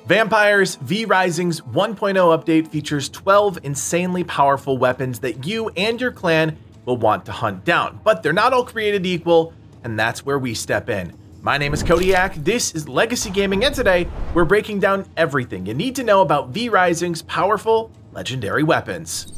Vampires V-Rising's 1.0 update features 12 insanely powerful weapons that you and your clan will want to hunt down, but they're not all created equal, and that's where we step in. My name is Codiak, this is Legacy Gaming, and today we're breaking down everything you need to know about V-Rising's powerful legendary weapons.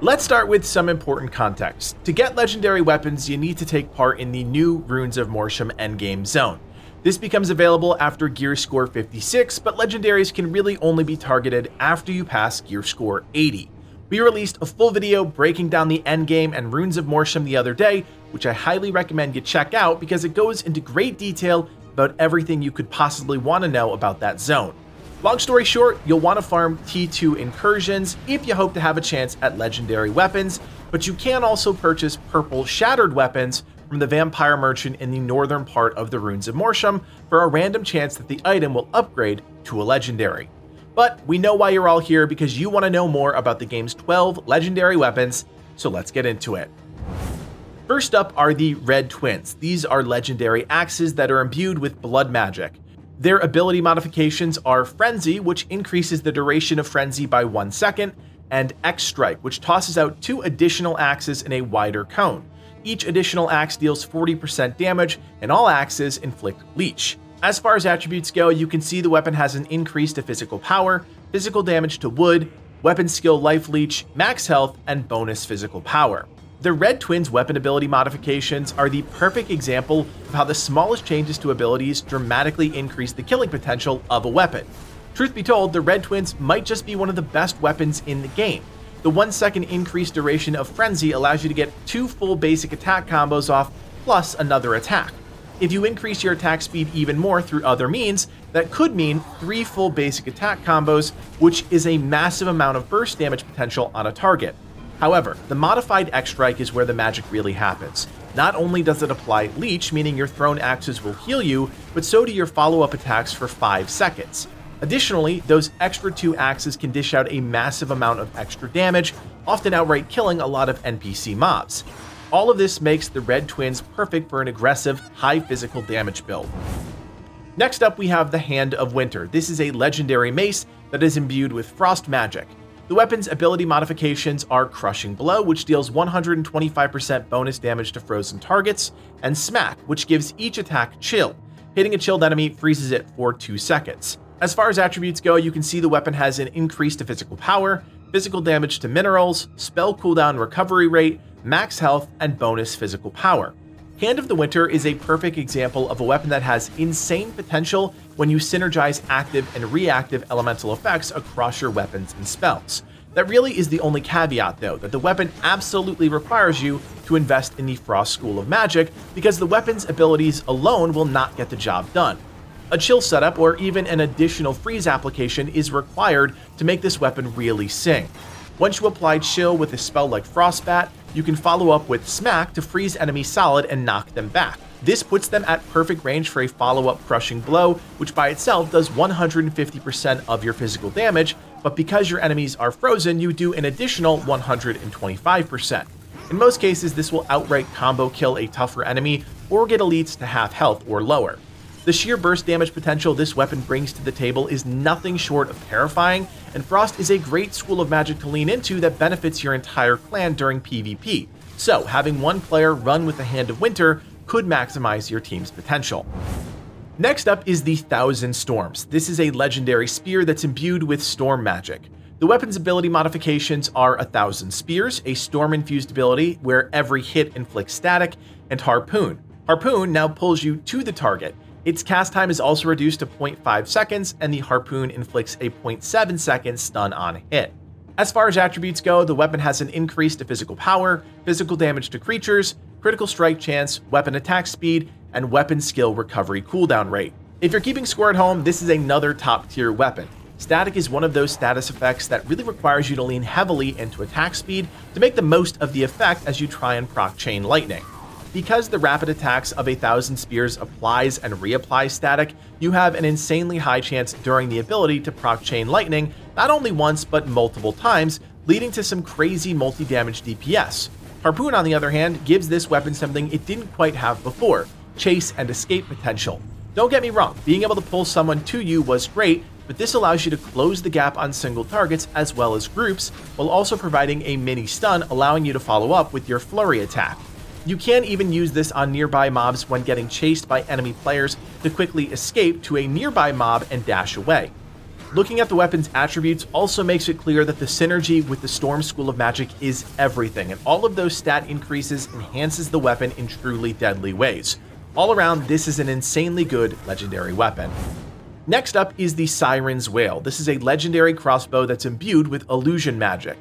Let's start with some important context. To get legendary weapons, you need to take part in the new Ruins of Mortium endgame zone. This becomes available after gear score 56, but legendaries can really only be targeted after you pass gear score 80. We released a full video breaking down the endgame and Ruins of Mortium the other day, which I highly recommend you check out because it goes into great detail about everything you could possibly want to know about that zone. Long story short, you'll want to farm T2 incursions if you hope to have a chance at legendary weapons, but you can also purchase purple shattered weapons from the vampire merchant in the northern part of the Ruins of Mortium for a random chance that the item will upgrade to a legendary. But we know why you're all here, because you want to know more about the game's 12 legendary weapons, so let's get into it. First up are the Red Twins. These are legendary axes that are imbued with blood magic. Their ability modifications are Frenzy, which increases the duration of Frenzy by 1 second, and X-Strike, which tosses out 2 additional axes in a wider cone. Each additional axe deals 40% damage, and all axes inflict leech. As far as attributes go, you can see the weapon has an increase to physical power, physical damage to wood, weapon skill life leech, max health, and bonus physical power. The Red Twins' weapon ability modifications are the perfect example of how the smallest changes to abilities dramatically increase the killing potential of a weapon. Truth be told, the Red Twins might just be one of the best weapons in the game. The 1 second increased duration of Frenzy allows you to get 2 full basic attack combos off, plus another attack. If you increase your attack speed even more through other means, that could mean 3 full basic attack combos, which is a massive amount of burst damage potential on a target. However, the modified X-Strike is where the magic really happens. Not only does it apply leech, meaning your thrown axes will heal you, but so do your follow-up attacks for 5 seconds. Additionally, those extra 2 axes can dish out a massive amount of extra damage, often outright killing a lot of NPC mobs. All of this makes the Red Twins perfect for an aggressive, high physical damage build. Next up, we have the Hand of Winter. This is a legendary mace that is imbued with frost magic. The weapon's ability modifications are Crushing Blow, which deals 125% bonus damage to frozen targets, and Smack, which gives each attack Chill. Hitting a chilled enemy freezes it for 2 seconds. As far as attributes go, you can see the weapon has an increase to physical power, physical damage to minerals, spell cooldown recovery rate, max health, and bonus physical power. Hand of the Winter is a perfect example of a weapon that has insane potential when you synergize active and reactive elemental effects across your weapons and spells. That really is the only caveat, though, that the weapon absolutely requires you to invest in the Frost School of Magic, because the weapon's abilities alone will not get the job done. A chill setup or even an additional freeze application is required to make this weapon really sing. Once you apply chill with a spell like Frostbat, you can follow up with Smack to freeze enemies solid and knock them back. This puts them at perfect range for a follow-up Crushing Blow, which by itself does 150% of your physical damage, but because your enemies are frozen, you do an additional 125%. In most cases, this will outright combo kill a tougher enemy or get elites to half health or lower. The sheer burst damage potential this weapon brings to the table is nothing short of terrifying, and Frost is a great school of magic to lean into that benefits your entire clan during PvP, so having one player run with the Hand of Winter could maximize your team's potential. Next up is the Thousand Storms. This is a legendary spear that's imbued with storm magic. The weapon's ability modifications are 1,000 Spears, a storm-infused ability where every hit inflicts static, and Harpoon. Harpoon now pulls you to the target. Its cast time is also reduced to 0.5 seconds, and the Harpoon inflicts a 0.7 second stun on hit. As far as attributes go, the weapon has an increase to physical power, physical damage to creatures, critical strike chance, weapon attack speed, and weapon skill recovery cooldown rate. If you're keeping score at home, this is another top tier weapon. Static is one of those status effects that really requires you to lean heavily into attack speed to make the most of the effect as you try and proc Chain Lightning. Because the rapid attacks of 1,000 Spears applies and reapplies static, you have an insanely high chance during the ability to proc Chain Lightning not only once but multiple times, leading to some crazy multi-damage DPS. Harpoon, on the other hand, gives this weapon something it didn't quite have before: chase and escape potential. Don't get me wrong, being able to pull someone to you was great, but this allows you to close the gap on single targets as well as groups, while also providing a mini stun allowing you to follow up with your flurry attack. You can even use this on nearby mobs when getting chased by enemy players to quickly escape to a nearby mob and dash away. Looking at the weapon's attributes also makes it clear that the synergy with the Storm School of Magic is everything, and all of those stat increases enhances the weapon in truly deadly ways. All around, this is an insanely good legendary weapon. Next up is the Siren's Wail. This is a legendary crossbow that's imbued with illusion magic.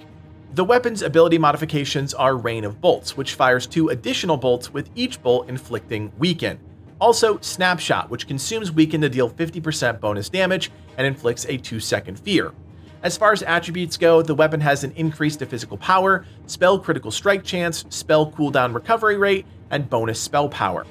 The weapon's ability modifications are Rain of Bolts, which fires 2 additional bolts with each bolt inflicting Weaken. Also, Snapshot, which consumes Weaken to deal 50% bonus damage and inflicts a 2-second fear. As far as attributes go, the weapon has an increase to physical power, spell critical strike chance, spell cooldown recovery rate, and bonus spell power.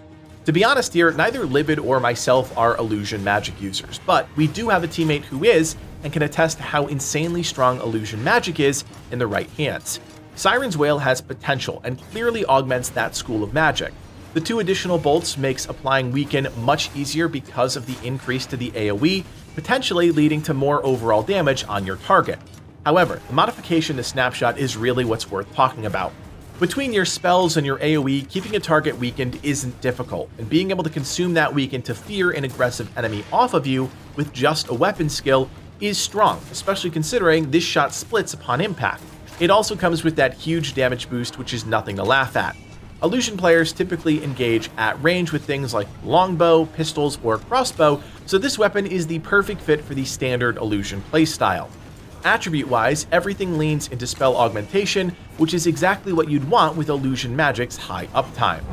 To be honest here, neither Livid or myself are illusion magic users, but we do have a teammate who is and can attest to how insanely strong illusion magic is in the right hands. Siren's Wail has potential and clearly augments that school of magic. The 2 additional bolts makes applying Weaken much easier because of the increase to the AoE, potentially leading to more overall damage on your target. However, the modification to Snapshot is really what's worth talking about. Between your spells and your AoE, keeping a target weakened isn't difficult, and being able to consume that weaken to fear an aggressive enemy off of you with just a weapon skill is strong, especially considering this shot splits upon impact. It also comes with that huge damage boost, which is nothing to laugh at. Illusion players typically engage at range with things like longbow, pistols, or crossbow, so this weapon is the perfect fit for the standard illusion playstyle. Attribute-wise, everything leans into spell augmentation, which is exactly what you'd want with illusion magic's high uptime.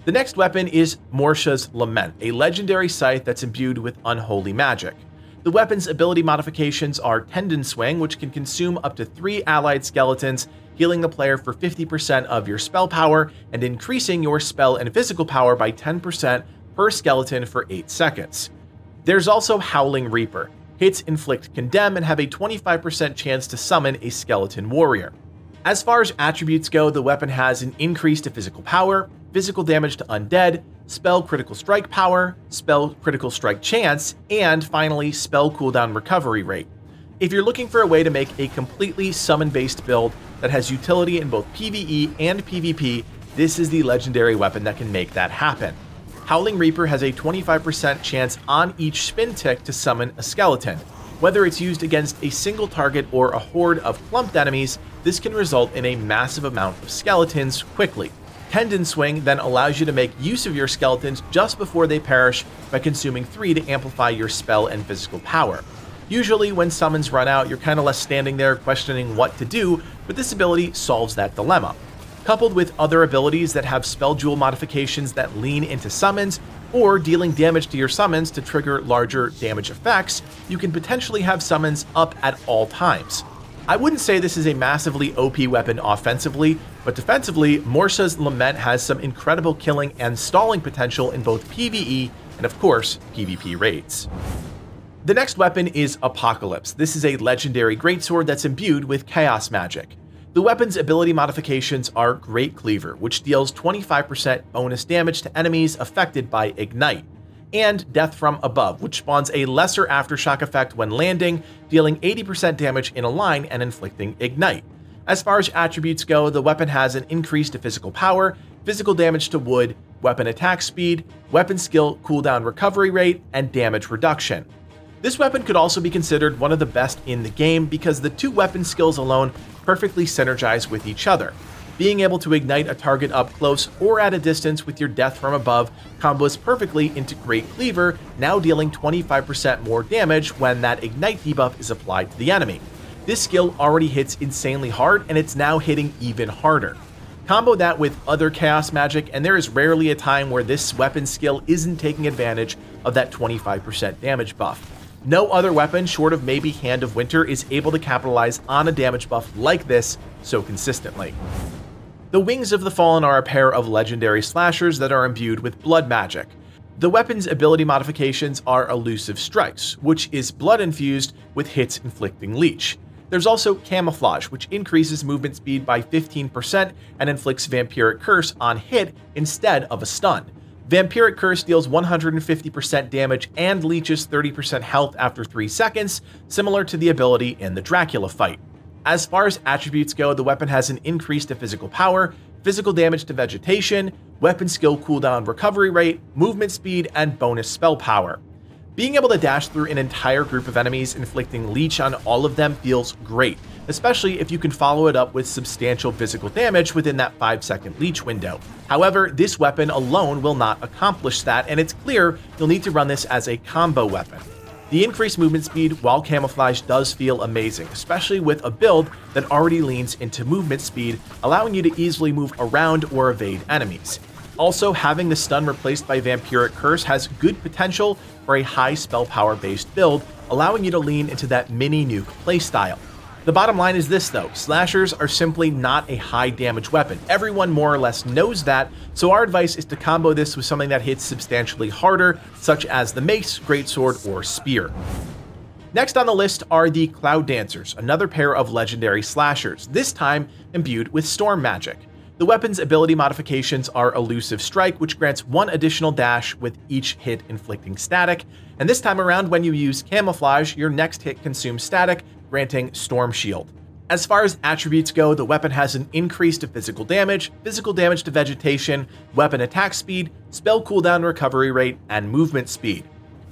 The next weapon is Mortia's Lament, a legendary scythe that's imbued with unholy magic. The weapon's ability modifications are Tendon Swing, which can consume up to 3 allied skeletons, healing the player for 50% of your spell power, and increasing your spell and physical power by 10% per skeleton for 8 seconds. There's also Howling Reaper. Hits inflict Condemn and have a 25% chance to summon a skeleton warrior. As far as attributes go, the weapon has an increase to physical power, physical damage to undead, spell critical strike power, spell critical strike chance, and finally spell cooldown recovery rate. If you're looking for a way to make a completely summon-based build that has utility in both PvE and PvP, this is the legendary weapon that can make that happen. Howling Reaper has a 25% chance on each spin tick to summon a skeleton. Whether it's used against a single target or a horde of clumped enemies, this can result in a massive amount of skeletons quickly. Tendon Swing then allows you to make use of your skeletons just before they perish by consuming 3 to amplify your spell and physical power. Usually when summons run out, you're kind of left standing there questioning what to do, but this ability solves that dilemma. Coupled with other abilities that have spell jewel modifications that lean into summons, or dealing damage to your summons to trigger larger damage effects, you can potentially have summons up at all times. I wouldn't say this is a massively OP weapon offensively, but defensively, Mortia's Lament has some incredible killing and stalling potential in both PvE and of course, PvP raids. The next weapon is Apocalypse. This is a legendary greatsword that's imbued with chaos magic. The weapon's ability modifications are Great Cleaver, which deals 25% bonus damage to enemies affected by Ignite, and Death from Above, which spawns a lesser aftershock effect when landing, dealing 80% damage in a line and inflicting Ignite. As far as attributes go, the weapon has an increase to physical power, physical damage to wood, weapon attack speed, weapon skill cooldown recovery rate, and damage reduction. This weapon could also be considered one of the best in the game because the 2 weapon skills alone perfectly synergize with each other. Being able to ignite a target up close or at a distance with your Death from Above combos perfectly into Great Cleaver, now dealing 25% more damage when that Ignite debuff is applied to the enemy. This skill already hits insanely hard and it's now hitting even harder. Combo that with other chaos magic and there is rarely a time where this weapon skill isn't taking advantage of that 25% damage buff. No other weapon short of maybe Hand of Winter is able to capitalize on a damage buff like this so consistently. The Wings of the Fallen are a pair of legendary slashers that are imbued with blood magic. The weapon's ability modifications are Elusive Strikes, which is blood infused with hits inflicting leech. There's also Camouflage, which increases movement speed by 15% and inflicts Vampiric Curse on hit instead of a stun. Vampiric Curse deals 150% damage and leeches 30% health after 3 seconds, similar to the ability in the Dracula fight. As far as attributes go, the weapon has an increase to physical power, physical damage to vegetation, weapon skill cooldown recovery rate, movement speed, and bonus spell power. Being able to dash through an entire group of enemies, inflicting leech on all of them feels great, especially if you can follow it up with substantial physical damage within that 5-second leech window. However, this weapon alone will not accomplish that, and it's clear you'll need to run this as a combo weapon. The increased movement speed while camouflage does feel amazing, especially with a build that already leans into movement speed, allowing you to easily move around or evade enemies. Also, having the stun replaced by Vampiric Curse has good potential for a high spell power based build, allowing you to lean into that mini nuke playstyle. The bottom line is this though, slashers are simply not a high damage weapon. Everyone more or less knows that, so our advice is to combo this with something that hits substantially harder, such as the mace, greatsword, or spear. Next on the list are the Cloud Dancers, another pair of legendary slashers, this time imbued with storm magic. The weapon's ability modifications are Elusive Strike, which grants 1 additional dash with each hit inflicting static, and this time around when you use Camouflage, your next hit consumes static, granting Storm Shield. As far as attributes go, the weapon has an increase to physical damage to vegetation, weapon attack speed, spell cooldown recovery rate, and movement speed.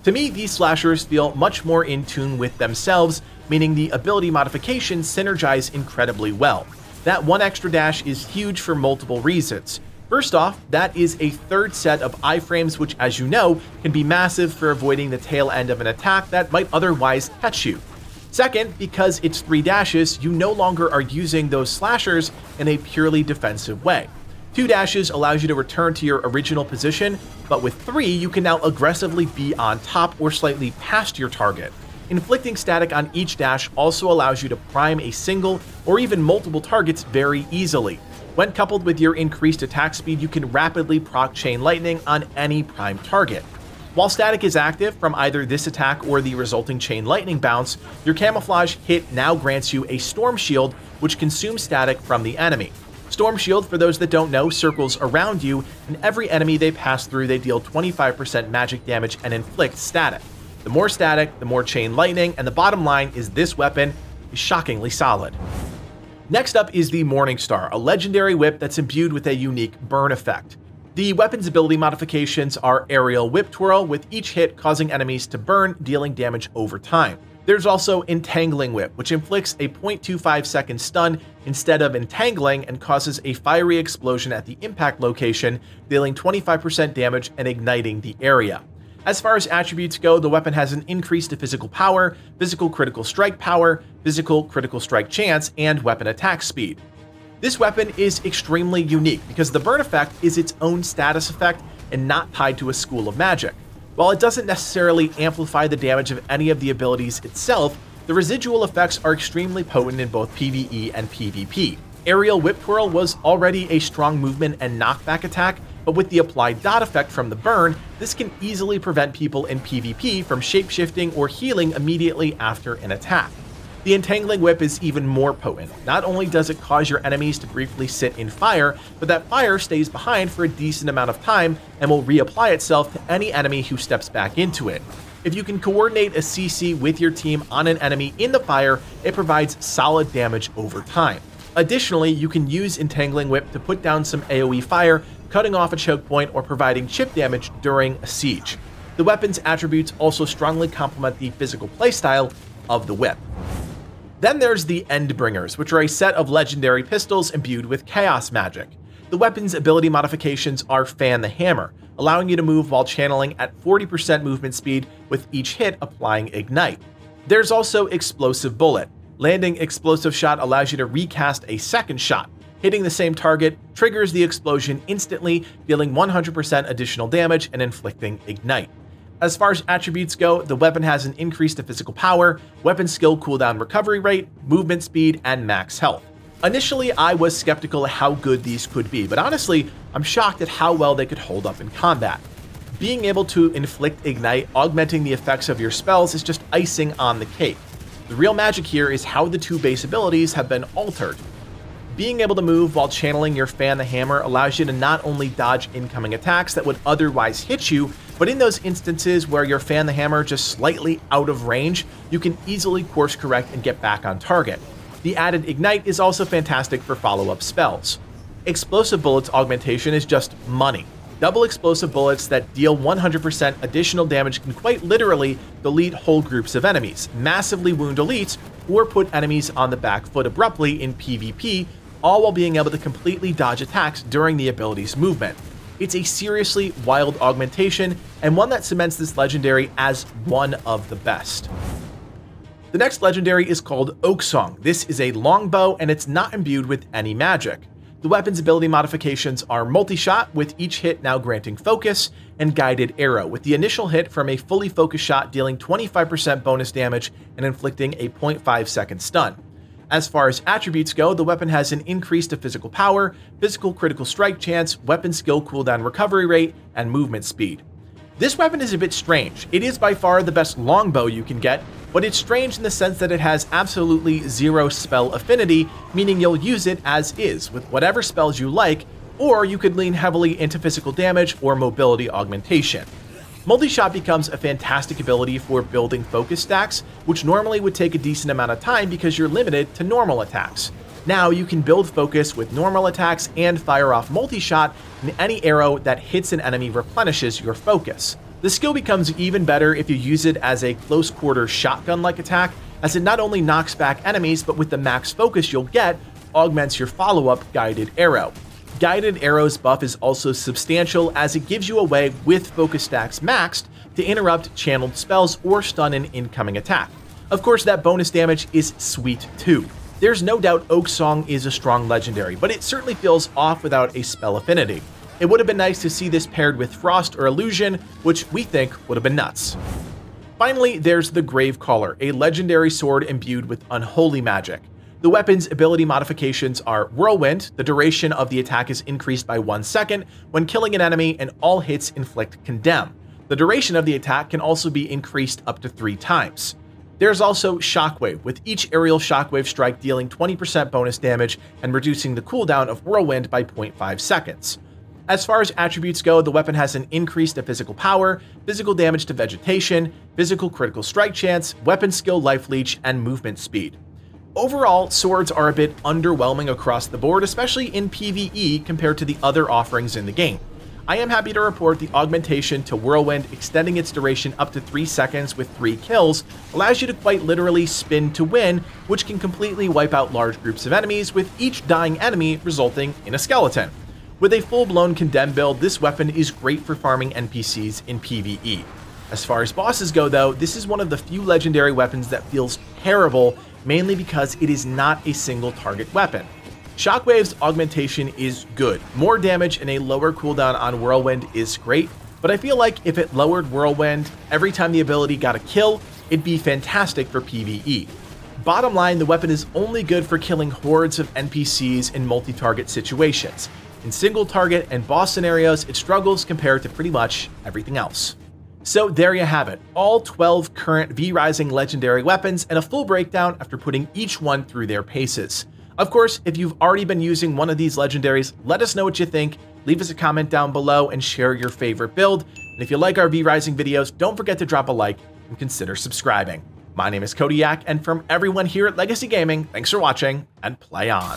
To me, these slashers feel much more in tune with themselves, meaning the ability modifications synergize incredibly well. That 1 extra dash is huge for multiple reasons. First off, that is a 3rd set of iframes, which, as you know, can be massive for avoiding the tail end of an attack that might otherwise catch you. Second, because it's 3 dashes, you no longer are using those slashers in a purely defensive way. 2 dashes allows you to return to your original position, but with 3, you can now aggressively be on top or slightly past your target. Inflicting static on each dash also allows you to prime a single or even multiple targets very easily. When coupled with your increased attack speed, you can rapidly proc Chain Lightning on any prime target. While static is active from either this attack or the resulting Chain Lightning bounce, your camouflage hit now grants you a Storm Shield, which consumes static from the enemy. Storm Shield, for those that don't know, circles around you, and every enemy they pass through, they deal 25% magic damage and inflict static. The more static, the more Chain Lightning, and the bottom line is this weapon is shockingly solid. Next up is the Morningstar, a legendary whip that's imbued with a unique burn effect. The weapon's ability modifications are Aerial Whip Twirl, with each hit causing enemies to burn, dealing damage over time. There's also Entangling Whip, which inflicts a 0.25 second stun instead of entangling and causes a fiery explosion at the impact location, dealing 25% damage and igniting the area. As far as attributes go, the weapon has an increase to physical power, physical critical strike power, physical critical strike chance, and weapon attack speed. This weapon is extremely unique because the burn effect is its own status effect and not tied to a school of magic. While it doesn't necessarily amplify the damage of any of the abilities itself, the residual effects are extremely potent in both PvE and PvP. Aerial Whip Twirl was already a strong movement and knockback attack, but with the applied dot effect from the burn, this can easily prevent people in PvP from shapeshifting or healing immediately after an attack. The Entangling Whip is even more potent. Not only does it cause your enemies to briefly sit in fire, but that fire stays behind for a decent amount of time and will reapply itself to any enemy who steps back into it. If you can coordinate a CC with your team on an enemy in the fire, it provides solid damage over time. Additionally, you can use Entangling Whip to put down some AoE fire, cutting off a choke point or providing chip damage during a siege. The weapon's attributes also strongly complement the physical playstyle of the whip. Then there's the Endbringers, which are a set of legendary pistols imbued with chaos magic. The weapon's ability modifications are Fan the Hammer, allowing you to move while channeling at 40% movement speed, with each hit applying Ignite. There's also Explosive Bullet. Landing Explosive Shot allows you to recast a second shot. Hitting the same target triggers the explosion instantly, dealing 100% additional damage and inflicting Ignite. As far as attributes go, the weapon has an increase to physical power, weapon skill cooldown recovery rate, movement speed, and max health. Initially, I was skeptical of how good these could be, but honestly, I'm shocked at how well they could hold up in combat. Being able to inflict Ignite, augmenting the effects of your spells, is just icing on the cake. The real magic here is how the 2 base abilities have been altered. Being able to move while channeling your Fan the Hammer allows you to not only dodge incoming attacks that would otherwise hit you, but in those instances where your Fan the Hammer just slightly out of range, you can easily course correct and get back on target. The added Ignite is also fantastic for follow-up spells. Explosive Bullets augmentation is just money. Double explosive bullets that deal 100% additional damage can quite literally delete whole groups of enemies, massively wound elites, or put enemies on the back foot abruptly in PvP, all while being able to completely dodge attacks during the ability's movement. It's a seriously wild augmentation, and one that cements this legendary as one of the best. The next legendary is called Oaksong. This is a longbow, and it's not imbued with any magic. The weapon's ability modifications are multi-shot, with each hit now granting focus, and guided arrow, with the initial hit from a fully focused shot dealing 25% bonus damage and inflicting a 0.5 second stun. As far as attributes go, the weapon has an increase to physical power, physical critical strike chance, weapon skill cooldown recovery rate, and movement speed. This weapon is a bit strange. It is by far the best longbow you can get, but it's strange in the sense that it has absolutely zero spell affinity, meaning you'll use it as is, with whatever spells you like, or you could lean heavily into physical damage or mobility augmentation. Multi-shot becomes a fantastic ability for building focus stacks, which normally would take a decent amount of time because you're limited to normal attacks. Now you can build focus with normal attacks and fire off multi-shot, and any arrow that hits an enemy replenishes your focus. The skill becomes even better if you use it as a close quarter shotgun-like attack, as it not only knocks back enemies, but with the max focus you'll get, augments your follow-up guided arrow. Guided Arrow's buff is also substantial, as it gives you a way, with focus stacks maxed, to interrupt channeled spells or stun an incoming attack. Of course, that bonus damage is sweet too. There's no doubt Oaksong is a strong legendary, but it certainly feels off without a spell affinity. It would have been nice to see this paired with Frost or Illusion, which we think would have been nuts. Finally, there's the Gravecaller, a legendary sword imbued with unholy magic. The weapon's ability modifications are Whirlwind, the duration of the attack is increased by 1 second when killing an enemy, and all hits inflict Condemn. The duration of the attack can also be increased up to 3 times. There's also Shockwave, with each aerial shockwave strike dealing 20% bonus damage and reducing the cooldown of Whirlwind by 0.5 seconds. As far as attributes go, the weapon has an increase to physical power, physical damage to vegetation, physical critical strike chance, weapon skill life leech, and movement speed. Overall, swords are a bit underwhelming across the board, especially in PvE compared to the other offerings in the game. I am happy to report the augmentation to Whirlwind, extending its duration up to 3 seconds with 3 kills, allows you to quite literally spin to win, which can completely wipe out large groups of enemies, with each dying enemy resulting in a skeleton. With a full-blown Condemn build, this weapon is great for farming NPCs in PvE. As far as bosses go though, this is one of the few legendary weapons that feels terrible, mainly because it is not a single target weapon. Shockwave's augmentation is good. More damage and a lower cooldown on Whirlwind is great, but I feel like if it lowered Whirlwind every time the ability got a kill, it'd be fantastic for PvE. Bottom line, the weapon is only good for killing hordes of NPCs in multi-target situations. In single target and boss scenarios, it struggles compared to pretty much everything else. So there you have it, all 12 current V-Rising legendary weapons and a full breakdown after putting each one through their paces. Of course, if you've already been using one of these legendaries, let us know what you think, leave us a comment down below and share your favorite build. And if you like our V-Rising videos, don't forget to drop a like and consider subscribing. My name is Codiak, and from everyone here at Legacy Gaming, thanks for watching and play on.